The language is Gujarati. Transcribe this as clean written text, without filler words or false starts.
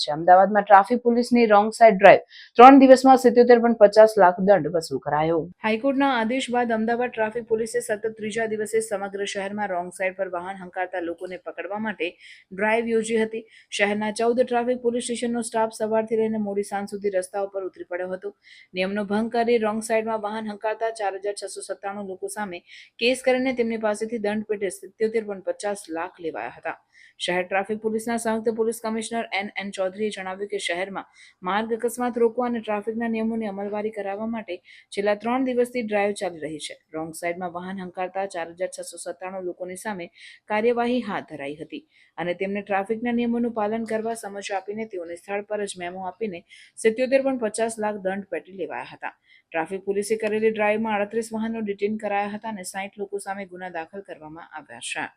છે. અમદાવાદમાં ટ્રાફિક પોલીસની રોંગ સાઇડ ડ્રાઈવ 3 દિવસમાં 77.50 લાખ દંડ વસૂલ કરાયો. હાઈકોર્ટના આદેશ બાદ અમદાવાદ ટ્રાફિક પોલીસે સતત ત્રીજા દિવસે સમગ્ર શહેરમાં રોંગ સાઇડ પર વાહન હંકારતા લોકોને પકડવા માટે ડ્રાઈવ યોજી હતી. શહેરના 14 ટ્રાફિક પોલીસ સ્ટેશનનો સ્ટાફ સવારથી લઈને મોડી સાંજ સુધી રસ્તા ઉપર ઉતરી પડ્યો હતો. નિયમનો ભંગ કરી રોંગ સાઇડમાં વાહન હંકારતા 4697 લોકો સામે કેસ કરીને તેમની પાસેથી દંડ પેટે 77.50 લાખ લેવાયા હતા. શહેર ટ્રાફિક પોલીસના સંયુક્ત પોલીસ કમિશનર એન ચૌધરીએ જણાવ્યું કે શહેરમાં માર્ગ અકસ્માત રોકવા અને ટ્રાફિકના નિયમોની અમલવારી કરાવવા માટે છેલ્લા 3 દિવસથી ડ્રાઈવ ચાલી રહી છે. રોંગ સાઇડમાં વાહન હંકારતા 4697 લોકોની સામે કાર્યવાહી હાથ ધરાઈ હતી અને તેમને ટ્રાફિકના નિયમોનું પાલન કરવા સમજ આપીને તેઓને સ્થળ પર જ મેમો આપીને 77.50 લાખ દંડ પેટી લેવાયા હતા. ટ્રાફિક પોલીસે કરેલી ડ્રાઈવમાં 38 વાહનો ડિટેઇન કરાયા હતા અને 60 લોકો સામે ગુના દાખલ કરવામાં આવ્યા છે.